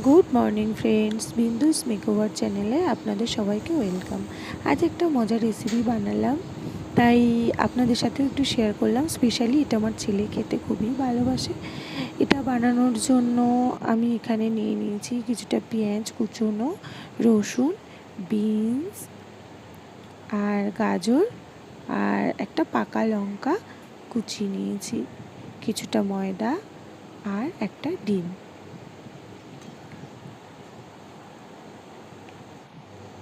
Good morning friends, বিন্দুস makeover চ্যানেলে আপনাদের সবাইকে ওয়েলকাম। আজ একটা মজার রেসিপি বানালাম, তাই আপনাদের সাথে একটু শেয়ার করলাম। স্পেশালি এটা আমার ছেলে খেতে খুবই ভালোবাসে। এটা বানানোর জন্য আমি এখানে নিয়ে নিয়েছি কিছুটা পেঁয়াজ কুচোনো, রসুন, বিনস আর গাজর আর একটা পাকা লঙ্কা কুচিয়ে নিয়েছি, কিছুটা ময়দা আর একটা ডিম।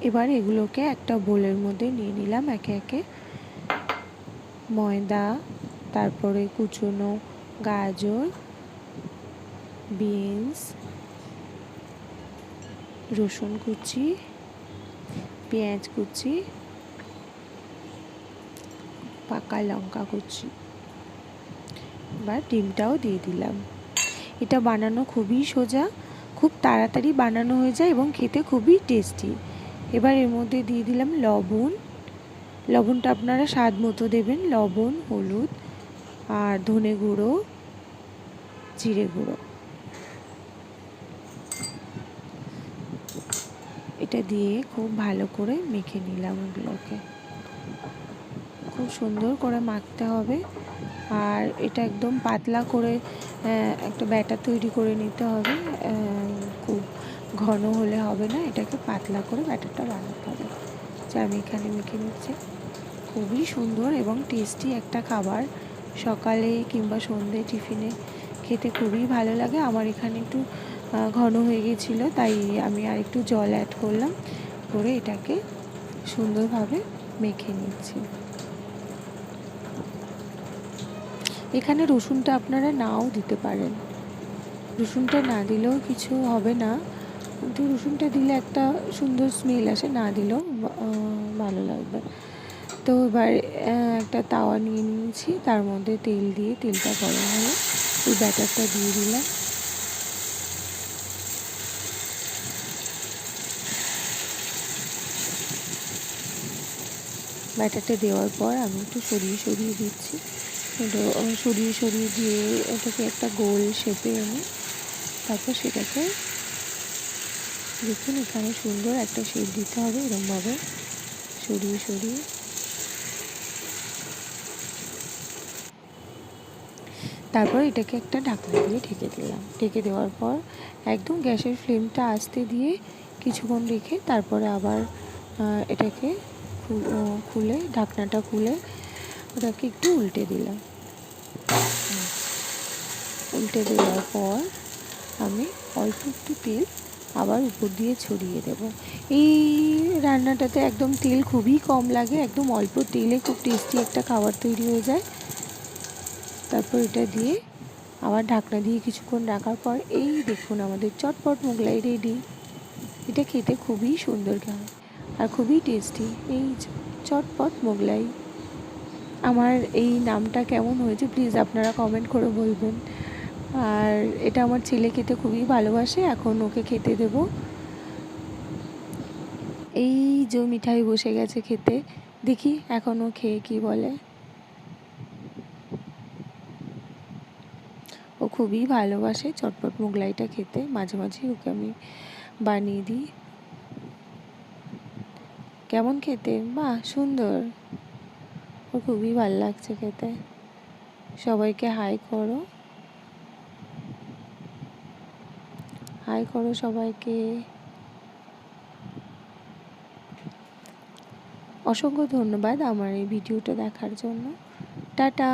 এবার এগুলোকে একটা বোলের মধ্যে নিয়ে নিলাম একে একে। ময়দা, তারপরে কুচোনো গাজর, বিনস, রসুন কুচি, পেঁয়াজ কুচি, পাকা লঙ্কা কুচি, এবার ডিমটাও দিয়ে দিলাম। এটা বানানো খুবই সোজা, খুব তাড়াতাড়ি বানানো হয়ে যায় এবং খেতে খুবই টেস্টি। এবার এর মধ্যে দিয়ে দিলাম লবণ। লবণটা আপনারা স্বাদ মতো দেবেন, লবণ, হলুদ আর ধনে গুঁড়ো, জিরে গুঁড়ো। এটা দিয়ে খুব ভালো করে মেখে নিলাম। ওগুলোকে খুব সুন্দর করে মাখতে হবে, আর এটা একদম পাতলা করে একটা ব্যাটার তৈরি করে নিতে হবে। খুব ঘন হলে হবে না, এটাকে পাতলা করে ব্যাটারটা বানাতে হবে। যা আমি এখানে মেখে নিচ্ছি। খুবই সুন্দর এবং টেস্টি একটা খাবার, সকালে কিংবা সন্ধ্যে টিফিনে খেতে খুবই ভালো লাগে। আমার এখানে একটু ঘন হয়ে গেছিলো, তাই আমি আর একটু জল অ্যাড করলাম, করে এটাকে সুন্দরভাবে মেখে নিচ্ছি। এখানে রসুনটা আপনারা নাও দিতে পারেন, রসুনটা না দিলেও কিছু হবে না, কিন্তু রসুনটা দিলে একটা সুন্দর স্মেল আসে, না দিলেও ভালো লাগবে। তো এবার একটা তাওয়া নিয়ে নিয়েছি, তার মধ্যে তেল দিয়ে, তেলটা গরম হলে এই ব্যাটারটা দিয়ে দিলাম। ব্যাটারটা দেওয়ার পর আমি একটু সরিয়ে সরিয়ে দিচ্ছি, সরিয়ে সরিয়ে দিয়ে এটাকে একটা গোল শেপে এনে তারপর সেটাকে দেখুন এখানে সুন্দর একটা শেপ দিতে হবে, এরকমভাবে সরিয়ে সরিয়ে। তারপর এটাকে একটা ঢাকনা দিয়ে ঢেকে দিলাম। ঢেকে দেওয়ার পর একদম গ্যাসের ফ্লেমটা আস্তে দিয়ে কিছুক্ষণ রেখে তারপরে আবার এটাকে খুলে, ঢাকনাটা খুলে ওটাকে একটু উল্টে দিলাম। উল্টে দেওয়ার পর আমি অল্প একটু তেল আবার উপর দিয়ে ছড়িয়ে দেব। এই রান্নাটাতে একদম তেল খুবই কম লাগে, একদম অল্প তেলে খুব টেস্টি একটা খাবার তৈরি হয়ে যায়। তারপর এটা দিয়ে আবার ঢাকনা দিয়ে কিছুক্ষণ রাখার পর এই দেখুন আমাদের চটপট মোগলাই রেডি। এটা খেতে খুবই সুন্দর হয় আর খুবই টেস্টি, এই চটপট মোগলাই। আমার এই নামটা কেমন হয়েছে প্লিজ আপনারা কমেন্ট করে বলবেন। আর এটা আমার ছেলে খেতে খুবই ভালোবাসে, এখন ওকে খেতে দেব। এই যে মিঠাই বসে গেছে খেতে, দেখি এখন ও খেয়ে কি বলে। ও খুবই ভালোবাসে চটপট মোগলাইটা খেতে, মাঝে মাঝে ওকে আমি বানিয়ে দিই। কেমন খেতে? বাহ, সুন্দর, ওর খুবই ভালো লাগছে খেতে। সবাইকে হাই করো, হাই করো সবাইকে। অসংখ্য ধন্যবাদ আমার এই ভিডিওটা দেখার জন্য। টাটা।